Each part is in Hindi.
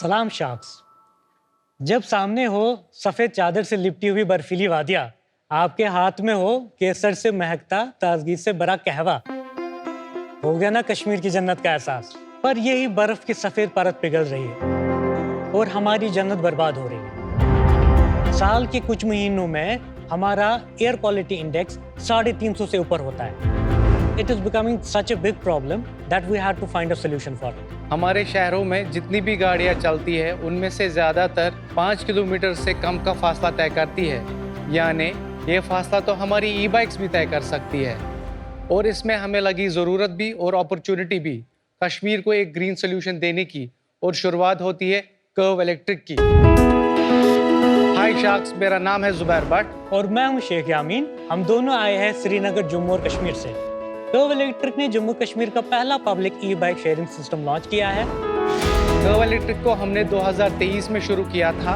सलाम शाख्स। जब सामने हो सफ़ेद चादर से लिपटी हुई बर्फीली वादियाँ, आपके हाथ में हो केसर से महकता ताजगी से भरा कहवा, हो गया ना कश्मीर की जन्नत का एहसास। पर यही बर्फ की सफ़ेद परत पिघल रही है और हमारी जन्नत बर्बाद हो रही है। साल के कुछ महीनों में हमारा एयर क्वालिटी इंडेक्स 350 से ऊपर होता है। It is becoming such a big problem that we had to find a solution for it. हमारे शहरों में जितनी भी गाड़ियां चलती है उनमें से ज़्यादातर 5 किलोमीटर से कम का फासला तय करती है, यानी ये फासला तो हमारी ई बाइक्स भी तय कर सकती है। और इसमें हमें लगी ज़रूरत भी और अपॉर्चुनिटी भी कश्मीर को एक ग्रीन सोल्यूशन देने की, और शुरुआत होती है कर्व इलेक्ट्रिक की। हाय शाख्स, मेरा नाम है जुबैर भट्ट और मैं हूं शेख यामीन। हम दोनों आए हैं श्रीनगर, जम्मू और कश्मीर से। कर्व इलेक्ट्रिक ने जम्मू कश्मीर का पहला पब्लिक ई बाइक शेयरिंग सिस्टम लॉन्च किया है। कर्व इलेक्ट्रिक को हमने 2023 में शुरू किया था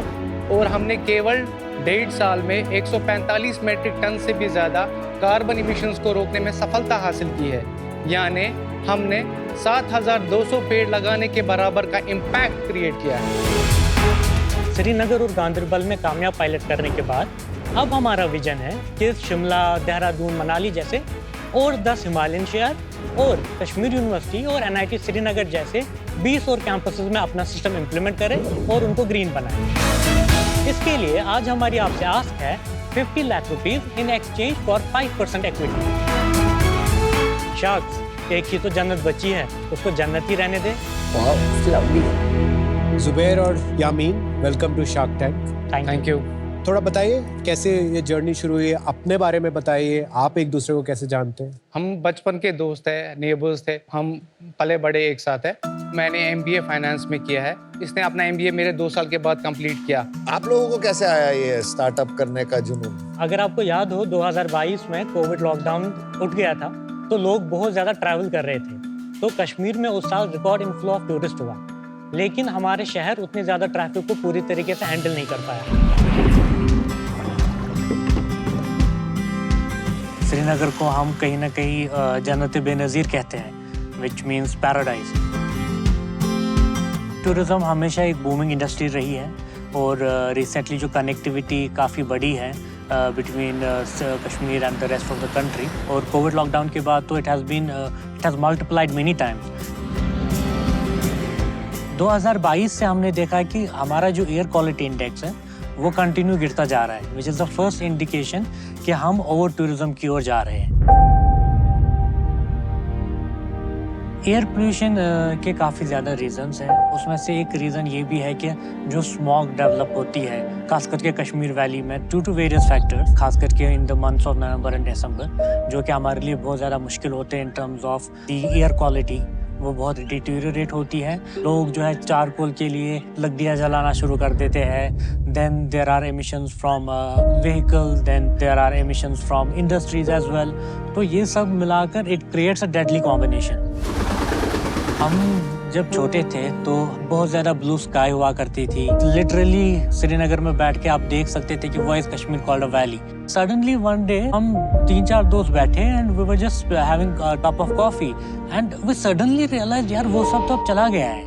और हमने केवल 1.5 साल में 145 मेट्रिक टन से भी ज़्यादा कार्बन इमिशंस को रोकने में सफलता हासिल की है, यानी हमने 7,200 पेड़ लगाने के बराबर का इम्पैक्ट क्रिएट किया है। श्रीनगर और गांदरबल में कामयाब पायलट करने के बाद अब हमारा विजन है कि शिमला, देहरादून, मनाली जैसे और 10 हिमालयन शहर और कश्मीर यूनिवर्सिटी और NIT श्रीनगर जैसे 20 और कैंपसेस में अपना सिस्टम इम्प्लीमेंट करें और उनको ग्रीन बनाएं। इसके लिए आज हमारी आपसे आस्क है 50 lakh rupees in exchange for 5% equity. शाख्स, एक ही तो जन्नत बची है, उसको जन्नत ही रहने दे। जुबैर और Yameen, welcome to Shark Tank. Thank you. थोड़ा बताइए कैसे ये जर्नी शुरू हुई है, अपने बारे में बताइए, आप एक दूसरे को कैसे जानते हैं? हम बचपन के दोस्त हैं, नेबर्स थे, हम पले बड़े एक साथ हैं। मैंने MBA फाइनेंस में किया है, इसने अपना MBA मेरे 2 साल के बाद कंप्लीट किया। आप लोगों को कैसे आया ये स्टार्टअप करने का जुनून? अगर आपको याद हो 2022 में कोविड लॉकडाउन उठ गया था तो लोग बहुत ज़्यादा ट्रैवल कर रहे थे, तो कश्मीर में उस साल रिकॉर्ड इनफ्लो ऑफ टूरिस्ट हुआ, लेकिन हमारे शहर उतने ज़्यादा ट्रैफिक को पूरी तरीके से हैंडल नहीं कर पाया। श्रीनगर को हम कहीं ना कहीं जन्नत बेनज़ीर कहते हैं, विच मीन्स पैराडाइज। टूरिज़्म हमेशा एक बूमिंग इंडस्ट्री रही है और रिसेंटली जो कनेक्टिविटी काफ़ी बढ़ी है between Kashmir and the rest of the country, और कोविड लॉकडाउन के बाद तो it has multiplied many times. 2022 से हमने देखा कि हमारा जो एयर क्वालिटी इंडेक्स है वो कंटिन्यू गिरता जा रहा है, which is the first indication कि हम ओवर टूरिज्म की ओर जा रहे हैं। एयर पोल्यूशन के काफ़ी ज़्यादा रीजंस हैं, उसमें से एक रीज़न ये भी है कि जो स्मॉग डेवलप होती है खास करके कश्मीर वैली में ड्यू टू वेरियस फैक्टर्स, खास करके in the months of November and December, जो कि हमारे लिए बहुत ज़्यादा मुश्किल होते हैं in terms of the air quality, वो बहुत डिटीरियोरेट होती है। लोग जो है चारकोल के लिए लकड़ियाँ जलाना शुरू कर देते हैं। Then there are emissions from vehicles, then there are emissions from industries as well. तो ये सब मिलाकर it creates a deadly combination. हम जब छोटे थे तो बहुत ज़्यादा ब्लू स्काई हुआ करती थी, लिटरली श्रीनगर में बैठ के आप देख सकते थे कि वो is Kashmir called a valley. Suddenly one day हम 3-4 दोस्त बैठे and we were just having a cup of coffee and we suddenly realize यार वो सब तो अब चला गया है।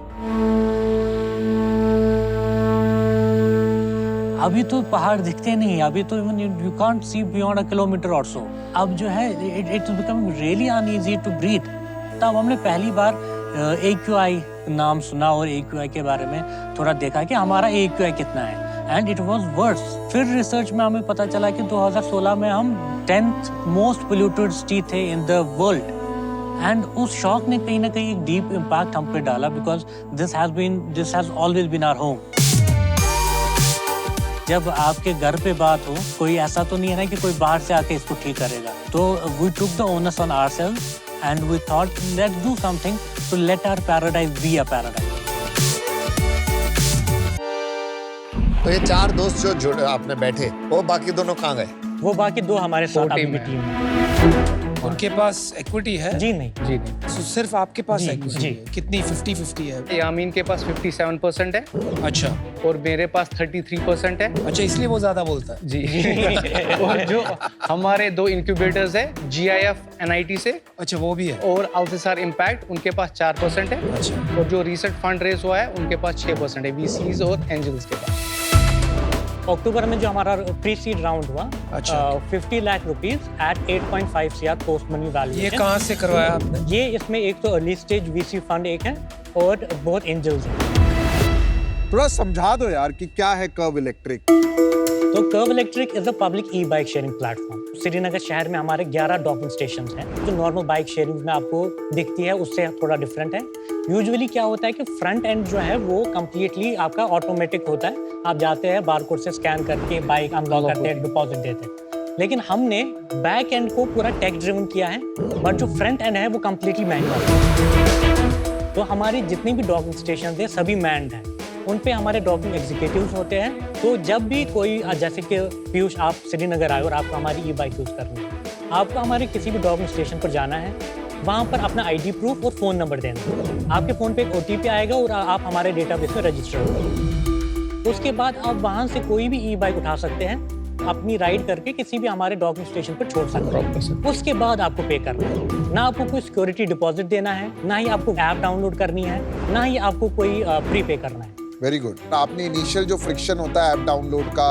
अभी तो पहाड़ दिखते नहीं, अभी तो even you can't see beyond a kilometre और सो। अब जो है it is becoming really uneasy to breathe. तब हमने पहली बार AQI नाम सुना और AQI के बारे में थोड़ा देखा कि हमारा AQI कितना है, एंड इट वाज वर्स। फिर रिसर्च में हमें पता चला कि 2016 में हम 10th मोस्ट पोल्यूटेड सिटी थे इन द वर्ल्ड, एंड उस शॉक ने कहीं ना कहीं एक डीप इम्पैक्ट हम पे डाला, because this has always been our home. जब आपके घर पे बात हो, कोई ऐसा तो नहीं है ना कि कोई बाहर से आके इसको ठीक करेगा, तो we took the onus on ourselves and we thought let's do something to let our paradise be a paradise. तो ये 4 दोस्त जो आपने बैठे, वो बाकी दोनों कहाँ गए? वो बाकी 2 हमारे साथ अभी भी टीम में। उनके पास इक्विटी है? जी नहीं। जी नहीं। So, सिर्फ आपके पास जी, इक्विटी जी। है? कितनी 50-50 है? यामीन के पास 57% है अच्छा और मेरे पास 33% है। अच्छा, इसलिए वो ज्यादा बोलता है। जी। और जो हमारे 2 इंक्यूबेटर्स है GIF NIT से अच्छा, वो भी है। और अल्थिसार इम्पैक्ट, उनके पास 4% है। अच्छा। और जो रिसेंट फंड रेज हुआ है उनके पास 6% है, VCs और एंजल्स के पास। अक्टूबर में जो हमारा प्री सीड राउंड हुआ, अच्छा। 50 lakh rupees at 8.5 CR post money value. ये कहाँ से करवाया आपने? ये इसमें एक तो अर्ली स्टेज VC फंड एक है और बहुत एंजल्स हैं। थोड़ा समझा दो यार कि क्या है कर्व इलेक्ट्रिक। तो curve electric is a public E bike sharing platform. Srinagar शहर में हमारे 11 डॉकिंग स्टेशन हैं। जो नॉर्मल बाइक शेयरिंग में आपको दिखती है उससे थोड़ा डिफरेंट है। यूजुअली क्या होता है कि फ्रंट एंड जो है वो कम्प्लीटली आपका ऑटोमेटिक होता है। आप जाते हैं बारकोड से स्कैन करके बाइक अनलॉक करते हैं, डिपॉजिट देते हैं। लेकिन हमने बैक एंड को पूरा टेक ड्रिवन किया है, बट जो फ्रंट एंड है वो कम्प्लीटली मैनुअल है। तो हमारी जितनी भी डॉकिंग स्टेशन है सभी मैन्ड हैं। उन पे हमारे डॉकिंग एग्जीक्यूटिव्स होते हैं। तो जब भी कोई, जैसे कि पीयूष आप श्रीनगर आए और आपको हमारी ई बाइक यूज़ करनी है, आपको हमारे किसी भी डॉकिंग स्टेशन पर जाना है, वहाँ पर अपना ID प्रूफ और फ़ोन नंबर देना है। आपके फ़ोन पे एक OTP आएगा और आप हमारे डेटाबेस में रजिस्टर होंगे। उसके बाद आप वहाँ से कोई भी ई बाइक उठा सकते हैं, अपनी राइड करके किसी भी हमारे डॉकिंग स्टेशन पर छोड़ सकते हैं। उसके बाद आपको पे करना है। ना आपको कोई सिक्योरिटी डिपॉजिट देना है, ना ही आपको ऐप डाउनलोड करनी है, ना ही आपको कोई प्री पे करना है। Very good. आपने इनिशियल जो फ्रिक्शन होता है ऐप डाउनलोड का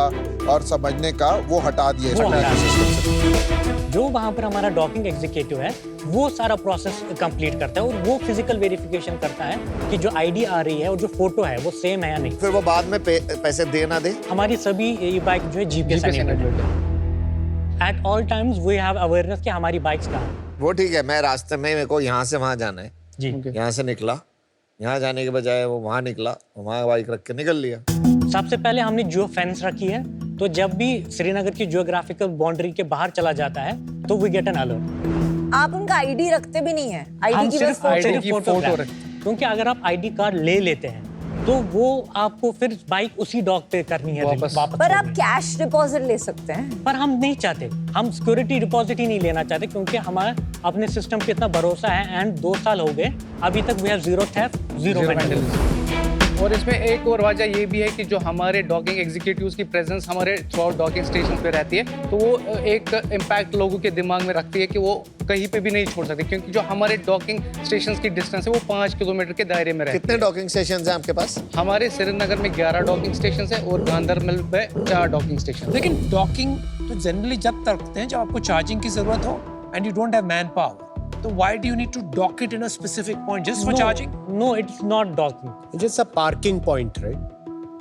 और समझने का वो हटा दिया वो हटा है। जो वहाँ पर हमारा डॉकिंग एग्जीक्यूटिव है वो सारा प्रोसेस कंप्लीट करता है और वो फिजिकल वेरिफिकेशन करता है कि जो ID आ रही है और जो फोटो है वो सेम है या नहीं। फिर वो बाद में पैसे दे ना दे। हमारी सभी ई बाइक जो है GPS enabled है। At all times we have awareness कि हमारी बाइक्स कहाँ हैं। वो ठीक है, मैं रास्ते में मेरे को यहाँ से वहाँ जाना है, जी। यहाँ से निकला, यहाँ जाने के बजाय वो वहाँ निकला, वहाँ बाइक रख के निकल लिया। सबसे पहले हमने जियो फेंस रखी है, तो जब भी श्रीनगर की जियोग्राफिकल बाउंड्री के बाहर चला जाता है तो वी गेट एन अलर्ट। आप उनका ID रखते भी नहीं है? ID हम की सिर्फ बस ID की फोटो फोटो रखते हैं। क्योंकि अगर आप ID कार्ड ले लेते हैं तो वो आपको फिर बाइक उसी डॉक पे करनी है वापस। पर आप कैश डिपॉजिट ले सकते हैं। पर हम नहीं चाहते, हम सिक्योरिटी डिपॉजिट ही नहीं लेना चाहते, क्योंकि हमारा अपने सिस्टम पे इतना भरोसा है। एंड 2 साल हो गए अभी तक we have zero theft, zero vandalism. और इसमें एक और वजह ये भी है कि जो हमारे डॉकिंग एग्जीक्यूटिव्स की प्रेजेंस हमारे थ्रू आउट डॉकिंग स्टेशन पे रहती है, तो वो एक इम्पैक्ट लोगों के दिमाग में रखती है कि वो कहीं पे भी नहीं छोड़ सकते, क्योंकि जो हमारे डॉकिंग स्टेशंस की डिस्टेंस है वो 5 किलोमीटर के दायरे में रहती है। कितने डॉकिंग स्टेशन हैं आपके पास? हमारे श्रीनगर में 11 डॉकिंग स्टेशन है और गांधरबल में 4 डॉकिंग स्टेशन। लेकिन डॉकिंग तो जनरली जब तक रखते हैं जब आपको चार्जिंग की जरूरत हो and you don't have man power. तो why do you need to dock it in a specific point just for charging? No, it's not docking. It's just a parking point, right?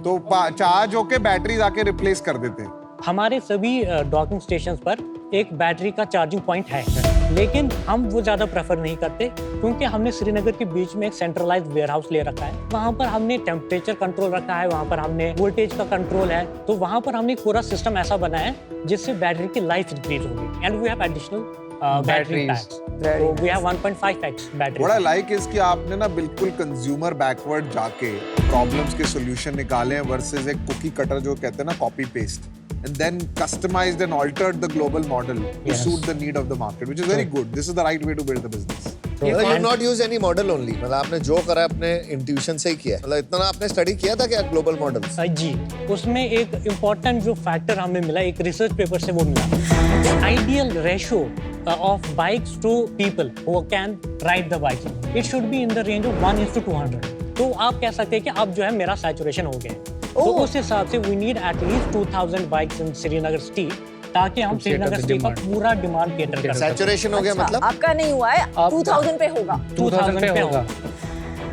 तो चार्ज होके बैटरी आके रिप्लेस कर देते हैं। हमारे सभी डॉकिंग स्टेशंस पर एक बैटरी का चार्जिंग पॉइंट है, लेकिन हम वो ज़्यादा प्रेफर नहीं करते, क्योंकि हमने श्रीनगर के बीच में एक सेंट्रलाइज्ड वेयरहाउस ले रखा है। वहाँ पर हमने टेम्परेचर कंट्रोल रखा है, वहाँ पर हमने वोल्टेज का कंट्रोल है। तो वहाँ पर हमने पूरा सिस्टम ऐसा बनाया है जिससे बैटरी की लाइफ इंक्रीज होगी। And we have additional battery packs, तो we have 1.5x battery. What I like is कि आपने ना बिल्कुल कंज्यूमर बैकवर्ड जाके प्रॉब्लम्स के सॉल्यूशन निकाले हैं वर्सेस एक कुकी कटर जो कहते हैं ना copy paste, and then customized and altered the global model to Yes. suit the need of the market, which is very good. This is the right way to build the business. You have not used any model only. मतलब आपने जो करा अपने इंट्यूशन से ही किया। मतलब इतना आपने स्टडी किया था क्या ग्लोबल मॉडल्स? जी, उसमें एक इम्पोर्टेंट जो फैक्टर हमें मिला, एक रिसर्च पेपर से वो मिला, ideal ratio of bikes to people who can ride the bikes. It should be in the range of 1:200. तो आप कह सकते हैं कि अब जो है मेरा सैचुरेशन हो गया है। तो उस हिसाब से we need at least 2000 bikes in Srinagar city, ताकि हम श्रीनगर सिटी का पूरा डिमांड कैटर कर सकें। सैचुरेशन हो गया मतलब? आपका नहीं हुआ है, 2000 पे होगा। 2000 पे होगा।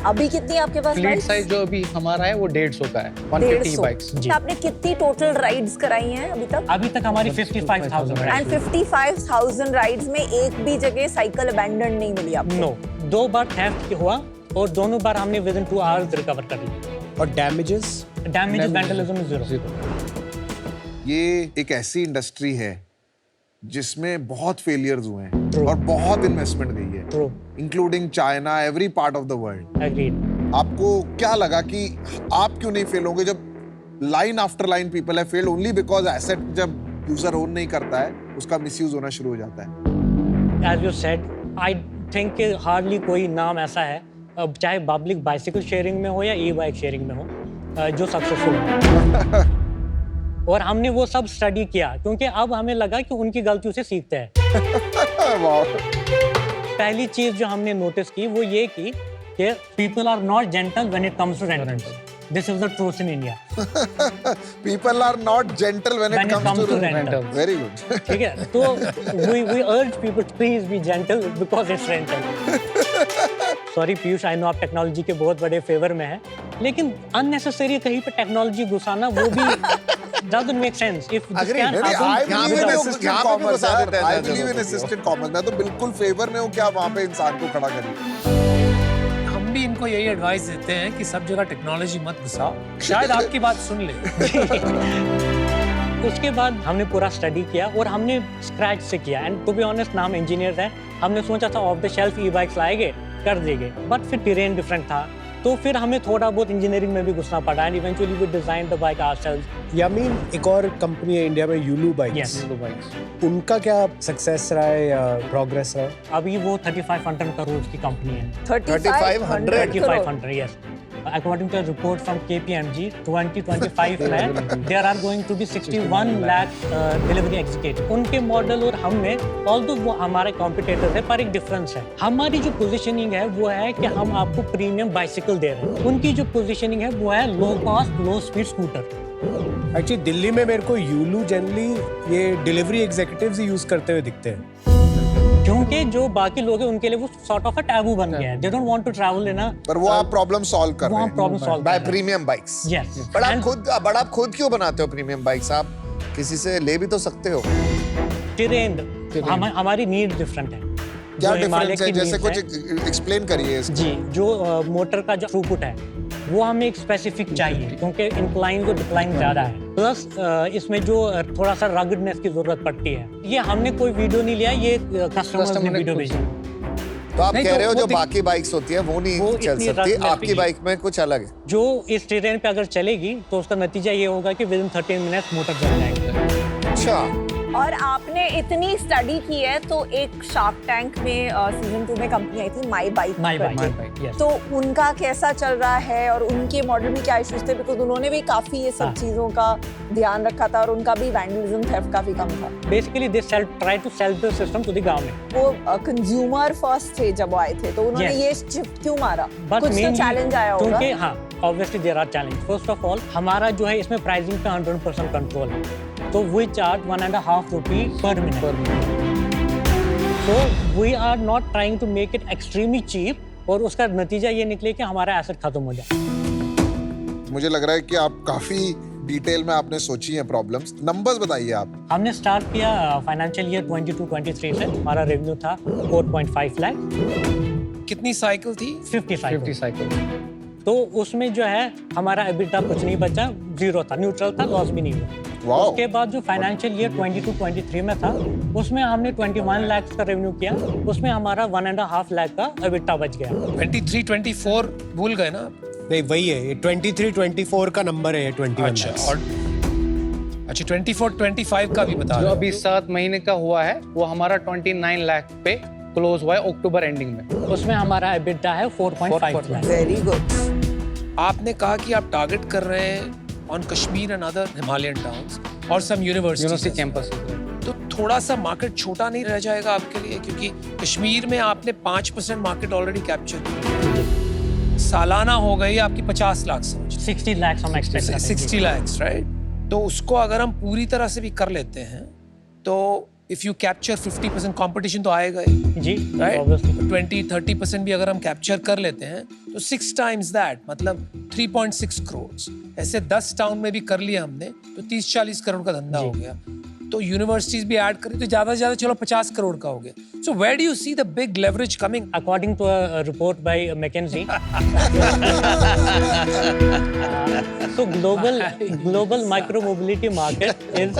अभी कितनी आपके पास फ्लीट बाइक्स? साइज जो अभी हमारा है वो 150 का है, 150 बाइक्स। जी। आपने कितनी टोटल राइड्स कराई हैं अभी तक? अभी तक हमारी 55,000 एंड 55,000 राइड्स में एक भी जगह साइकिल अबैंडन नहीं मिली आपको? नो, 2 बार थेफ्ट हुआ और दोनों बार हमने विद इन 2 आवर्स रिकवर कर लिया। और damages? Damage vandalism is zero. ये एक ऐसी इंडस्ट्री है जिसमें बहुत फेलियर्स हुए हैं और बहुत इन्वेस्टमेंट गई है, True. Including China, every part of the world. Agreed. आपको क्या लगा कि आप क्यों नहीं फेल होंगे जब लाइन आफ्टर लाइन पीपल है फेल्ड ओनली बिकॉज एसेट जब यूजर ओन नहीं करता है उसका मिसयूज होना शुरू हो जाता है? As you said, I think कि हार्डली कोई नाम ऐसा है, अब चाहे पब्लिक बाइसिकल शेयरिंग में हो या ई बाइक शेयरिंग में हो, जो सक्सेसफुल हो। और हमने वो सब स्टडी किया क्योंकि अब हमें लगा कि उनकी गलतियों से सीखते हैं। पहली चीज जो हमने नोटिस की वो ये की कि people are not gentle when it comes to rentals. This is the truth in India. People are not gentle when it comes to rentals. Very good. ठीक है, तो we urge people to please be gentle because it's rental. Sorry Piyush, I know आप टेक्नोलॉजी के बहुत बड़े फेवर में हैं, लेकिन अननेसेसरी कहीं पे टेक्नोलॉजी घुसाना वो भी doesn't make sense. If this Agree, can नहीं, happen, I यहाँ believe पे in भी- assisted यहाँ पे भी commerce, घुसा देते हैं I जैसे believe in लोगों को। assisted commerce. मैं तो बिल्कुल फेवर में हूँ कि आप वहाँ पे इंसान को खड़ा करिए। हम भी इनको यही एडवाइस देते हैं कि सब जगह टेक्नोलॉजी मत घुसाओ, शायद आपकी बात सुन ले। उसके बाद हमने पूरा स्टडी किया और हमने स्क्रैच से किया। एंड टू बी ऑनेस्ट, नाम इंजीनियर है, हमने सोचा था of the shelf E bikes लाएंगे, कर देंगे, बट फिर टेरेन डिफरेंट था, तो फिर हमें थोड़ा बहुत इंजीनियरिंग में भी घुसना पड़ा। And eventually we design the bike ourselves. Yameen, एक और कंपनी है इंडिया में, यूलू बाइक्स। Yes. उनका क्या सक्सेस रहा है या प्रोग्रेस रहा है? अभी वो 3500 करोड़ की कंपनी है। 3500 crore. 3500, yes. According to a report from KPMG, 2025 में there are going to be 61 lakh delivery executives. उनके मॉडल और हम में, although वो हमारे कॉम्पिटिटर है, पर एक डिफरेंस है। हमारी जो पोजीशनिंग है वो है कि हम आपको प्रीमियम बाइसिकल दे रहे हैं। उनकी जो पोजीशनिंग है वो है low cost low speed scooter. Actually Delhi में मेरे को यूलू जनरली ये डिलीवरी एग्जीक्यूटिव्स ही यूज करते हुए दिखते हैं। क्योंकि जो बाकी लोग हैं उनके लिए वो सॉर्ट ऑफ अ टैबू बन गया है। They don't want to travel in a, पर वो आप प्रॉब्लम सॉल्व कर वो रहे हम हैं। Problem solve by premium bikes. Yes. But आप खुद क्यों बनाते हो प्रीमियम बाइक्स? आप किसी से ले भी तो सकते हो। टेरेन, हमारी नीड डिफरेंट है। क्या जो हिमालय डिफरेंस है? की जैसे needs कुछ एक्सप्लेन करिए इसको। जी, जो मोटर का जो थ्रूपुट है वो हमें एक स्पेसिफिक चाहिए, क्योंकि इंक्लाइन और डिक्लाइन ज़्यादा है। प्लस इसमें जो थोड़ा सा रगडनेस की जरूरत पड़ती है। ये हमने कोई वीडियो नहीं लिया, ये कस्टमर्स ने वीडियो भेजी। तो आप नहीं, कह तो रहे हो वो जो दिख- बाकी बाइक्स होती है वो वो नहीं चल इतनी सकती, रफ में आपकी पे- बाइक में कुछ अलग है। जो इस टेरेन पे अगर चलेगी तो उसका नतीजा ये होगा कि विद इन 13 मिनट्स मोटर जल जाएगी। अच्छा, और आपने इतनी स्टडी की है, तो एक शार्क टैंक में सीजन 2 में कंपनी आई थी my bike. My bike, yes. तो उनका कैसा चल रहा है और उनके मॉडल में क्या इश्यूज थे? बिकॉज उन्होंने भी काफी ये सब हाँ। चीजों का ध्यान रखा था और उनका भी वैंडलिज्म थेफ्ट काफी कम था। Basically they try to sell the system to the government. वो कंज्यूमर फर्स्ट थे जब वो आए थे, तो उन्होंने Yes. ये शिफ्ट क्यों मारा? बट कुछ तो चैलेंज आया होगा। क्योंकि हाँ, obviously there are challenge. First of all, हमारा जो है इसमें प्राइसिंग पे 100% कंट्रोल है, तो we charge 1.5 rupee per minute. So we are not trying to make it extremely cheap, और उसका नतीजा ये निकले कि हमारा एसेट खत्म हो जाए। मुझे लग रहा है कि आप काफी डिटेल में आपने सोची है प्रॉब्लम्स। नंबर्स बताइए आप। हमने स्टार्ट किया फाइनेंशियल ईयर 22-23 से। हमारा रेवेन्यू था 4.5 लाख, कितनी साइकिल थी? 50 50 साइकिल। तो उसमें जो है हमारा एबिटा कुछ नहीं बचा, जीरो था, न्यूट्रल था, लॉस भी नहीं हुआ। वाओ। उसके बाद जो फाइनेंशियल ईयर 22-23 में था, उसमें हमने 21 लाख का रेवेन्यू किया, उसमें हमारा 1.5 लाख का एबिटा बच गया। 23-24 भूल गए ना? नहीं, वही है, ये 23-24 का नंबर है, ये 21 अच्छा, lakhs। और अच्छा 24-25 का भी बता जो रहे हो। अभी 7 महीने का हुआ है वो हमारा 29 लाख पे क्लोज हुआ है अक्टूबर एंडिंग में। उसमें हमारा एबिटा है 4.5 लाख। Very good. आपने कहा कि आप टारगेट कर रहे हैं on Kashmir and other Himalayan towns और सम यूनिवर्सिटी यूनिवर्सिटी कैंपस। तो थोड़ा सा मार्केट छोटा नहीं रह जाएगा आपके लिए? क्योंकि कश्मीर में आपने 5% मार्केट ऑलरेडी कैप्चर किया, सालाना हो गई आपकी 50 लाख समझ, 60 लाख हम एक्सपेक्ट करते हैं। 60 लाख, राइट? तो उसको अगर हम पूरी तरह से भी कर लेते हैं तो इफ यू कैप्चर 50% कंपटीशन तो आएगा ही, जी, राइट? ऑब्वियसली। 20-30% भी अगर हम कैप्चर कर लेते हैं तो 6 टाइम्स दैट, मतलब 3.6 करोड़। ऐसे 10 टाउन में भी कर लिया हमने तो 30-40 करोड़ का धंधा हो गया। तो यूनिवर्सिटीज भी ऐड करें तो ज्यादा से ज्यादा चलो 50 करोड़ का हो गया। So where do you see the big leverage coming? According to a report by McKinsey, so global micro mobility market is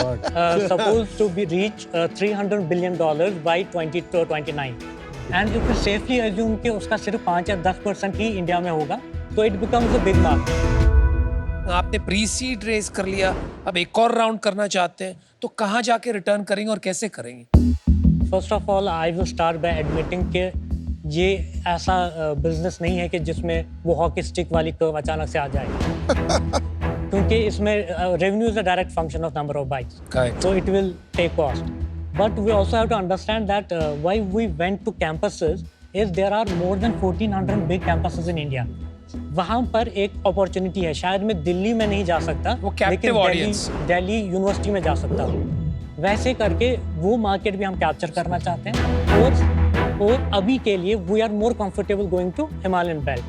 supposed to be reach $300 billion by 2029, and if we safely assume कि उसका सिर्फ 5 या 10% ही इंडिया में होगा, तो it becomes a big market. आपने प्री सीड रेज कर लिया, अब एक और राउंड करना चाहते हैं, तो कहाँ जाके रिटर्न करेंगे और कैसे करेंगे? First of all I will start by admitting कि ये ऐसा बिजनेस नहीं है कि जिसमें वो हॉकी स्टिक वाली कर्व अचानक से आ जाए क्योंकि इसमें revenue is a direct function of number of bikes Correct. so it will take cost. But we also have to understand that why we went to campuses is there are more than 1400 big campuses in India. वहाँ पर एक अपॉर्चुनिटी है, शायद मैं दिल्ली में नहीं जा सकता, वो captive लेकिन audience. दिल्ली यूनिवर्सिटी में जा सकता हूँ। वैसे करके वो मार्केट भी हम कैप्चर करना चाहते हैं और अभी के लिए we are more comfortable going to Himalayan belt.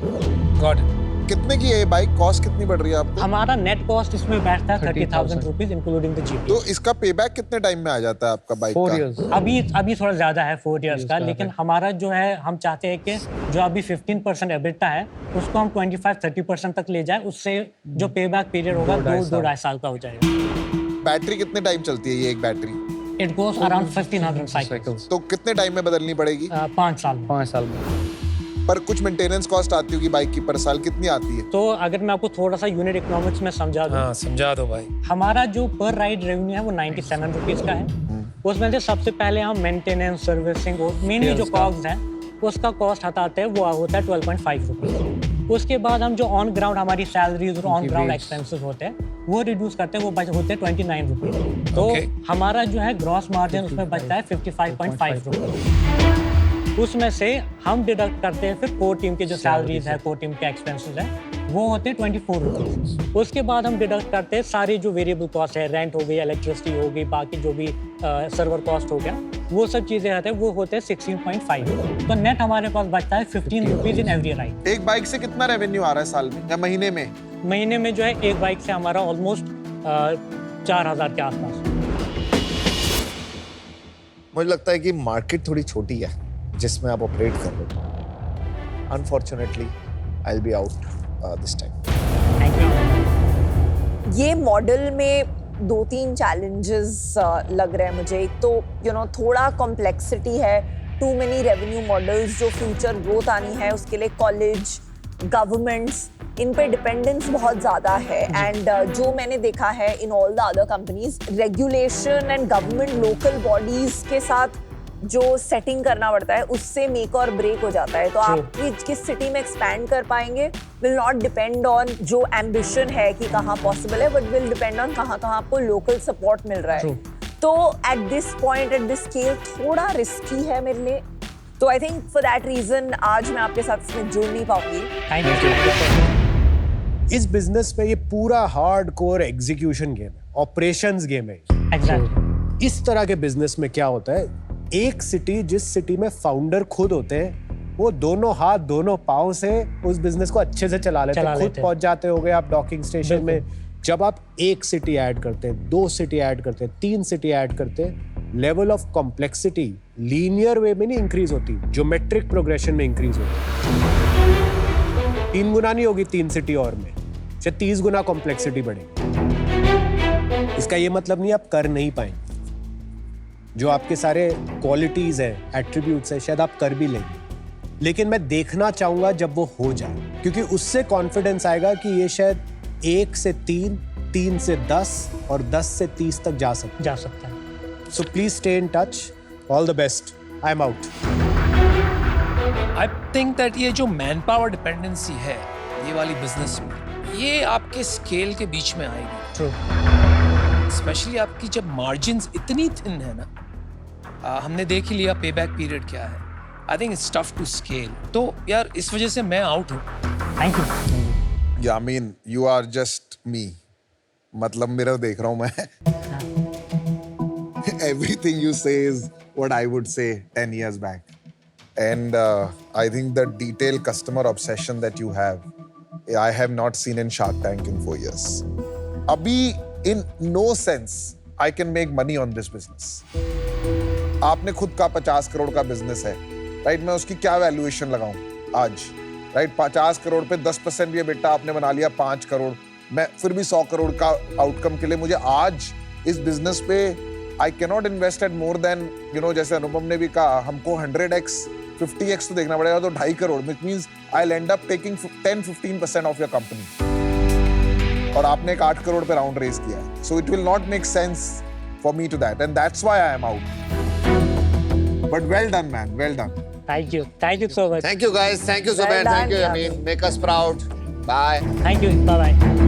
Got it. कितने की है ये बाइक? कॉस्ट कितनी बढ़ रही है आपको? हमारा नेट कॉस्ट इसमें बैठता है 30,000 रुपीज इंक्लूडिंग द जीपी। तो इसका पेबैक कितने टाइम में आ जाता है आपका बाइक 4 का? years। अभी थोड़ा ज्यादा है 4 इयर्स का, लेकिन हमारा जो है हम चाहते हैं कि जो अभी 15% एबिटा है उसको हम 25-30% तक ले जाए, उससे जो पे बैक पीरियड होगा 2-2.5 साल का हो जाएगा। बैटरी कितने टाइम चलती है ये एक battery? It goes around 1500 cycles. तो कितने टाइम में बदलनी पड़ेगी? 5 साल में। 5 साल में। पर कुछ मेंटेनेंस कॉस्ट आती होगी बाइक की पर साल, कितनी आती है? तो अगर मैं आपको थोड़ा सा यूनिट इकोनॉमिक्स में समझा दूं, हाँ समझा दो भाई। हमारा जो पर राइड रेवेन्यू है वो 97 रुपीज का है। उसमें से सबसे पहले हम मेंटेनेंस, सर्विसिंग और मेनली जो कॉस्ट है उसका कॉस्ट हटाते हैं, वो होता है 12.5 रुपीज। उसके बाद हम जो ऑन ग्राउंड हमारी सैलरीज और ऑन ग्राउंड एक्सपेंसेस होते हैं वो रिड्यूस करते हैं, वो होते हैं 29 रुपीज। तो Okay. हमारा जो है ग्रॉस मार्जिन उसमें बचता है 55.5 रुपीज। उसमें से हम डिडक्ट करते हैं फिर कोर टीम की जो सैलरीज है, कोर टीम के एक्सपेंसेस है, वो होते हैं 24 रुपीज। उसके बाद हम डिडक्ट करते हैं सारी जो वेरिएबल कॉस्ट है, रेंट हो गई, इलेक्ट्रिसिटी हो गई, बाकी जो भी सर्वर कॉस्ट हो गया, वो सब चीजें आते हैं, वो होते हैं 16.5। तो नेट हमारे पास बचता है 15 रुपीज इन एवरी राइड। एक बाइक से कितना रेवेन्यू आ रहा है साल में या महीने में? महीने में जो है एक बाइक से हमारा ऑलमोस्ट 4000 के आसपास। मुझे लगता है कि मार्केट थोड़ी छोटी है जिसमें आप ऑपरेट कर रहे हो। Unfortunately I will be out this time. Thank you. ये मॉडल में 2-3 चैलेंजेस लग रहे हैं मुझे। एक तो थोड़ा कॉम्प्लेक्सिटी है, टू मेनी रेवेन्यू मॉडल्स, जो फ्यूचर ग्रोथ आनी है उसके लिए कॉलेज, गवर्नमेंट्स, इन पे डिपेंडेंस बहुत ज़्यादा है। एंड जो मैंने देखा है in all the other companies, regulation and government local bodies के साथ जो सेटिंग करना पड़ता है उससे मेक और ब्रेक हो जाता है। तो आप किस सिटी में एक्सपैंड कर पाएंगे विल नॉट डिपेंड ऑन जो एम्बिशन है कि कहाँ पॉसिबल है, बट विल डिपेंड ऑन कहाँ आपको लोकल सपोर्ट मिल रहा है। तो at this point, at this scale थोड़ा रिस्की है मेरे लिए। तो I think for that reason आज मैं आपके साथ इसमें जुड़ नहीं पाऊंगी। Thank you. इस बिजनेस में ये पूरा हार्ड कोर एग्जीक्यूशन गेम है, ऑपरेशंस गेम है। एग्जैक्टली। इस तरह के बिजनेस में क्या होता है, एक सिटी, जिस सिटी में फाउंडर खुद होते हैं, वो दोनों हाथ दोनों पाँव से उस बिजनेस को अच्छे से चला लेते हैं, खुद पहुंच जाते होगे आप डॉकिंग स्टेशन में। जब आप एक सिटी ऐड करते हैं, 2 सिटी ऐड करते हैं, 3 सिटी ऐड करते हैं, लेवल ऑफ कॉम्प्लेक्सिटी लीनियर वे में नहीं इंक्रीज होती, ज्योमेट्रिक प्रोग्रेशन में इंक्रीज होती है। 3 गुना नहीं होगी 3 सिटी और में, शायद 30 गुना कॉम्प्लेक्सिटी बढ़ेगी। इसका ये मतलब नहीं आप कर नहीं पाएंगे, जो आपके सारे क्वालिटीज हैं, एट्रीब्यूट्स हैं, शायद आप कर भी लेंगे, लेकिन मैं देखना चाहूंगा जब वो हो जाए, क्योंकि उससे कॉन्फिडेंस आएगा कि ये शायद 1 से 3, 3 से 10 और 10 से 30 तक जा सकता है। So please stay in touch. All the best. I am out. I think that ये जो मैन पावर डिपेंडेंसी है ये वाली बिजनेस में, ये आपके स्केल के बीच में आएगी। ट्रू। स्पेशली आपकी जब मार्जिन्स इतनी थिन है ना, हमने देख ही लिया पे बैक पीरियड क्या है। I think it's tough to scale. तो यार इस वजह से मैं आउट हूँ। Thank you. Yeah, I mean, you are just me. मतलब मिरर देख रहा हूँ मैं। Everything you say is what I would say 10 years back. And I think the detailed customer obsession that you have, I have not seen in Shark Tank in 4 years. अभी in no sense I can make money on this business. आपने खुद का 50 करोड़ का बिजनेस है, राइट? मैं उसकी क्या वैल्यूएशन लगाऊं आज, राइट? 50 करोड़ पे 10% भी बेटा आपने बना लिया 5 करोड़, मैं फिर भी 100 करोड़ का आउटकम के लिए मुझे आज इस बिजनेस पे I can not invest eight more than जैसे अनुपम ने भी कहा, हमको 100x 50x तो देखना पड़ेगा, तो 2.5 crore, which means I'll end up taking 10-15% of your company. और आपने एक 8 करोड़ पे राउंड रेज किया है, so it will not make sense for me to that, and that's why I am out. But well done, man. Well done. Thank you so much. Thank you, guys. Thank you, Well Zubair. done, Thank you, Yamin. Yamin. Make us proud. Bye. Thank you, bye bye.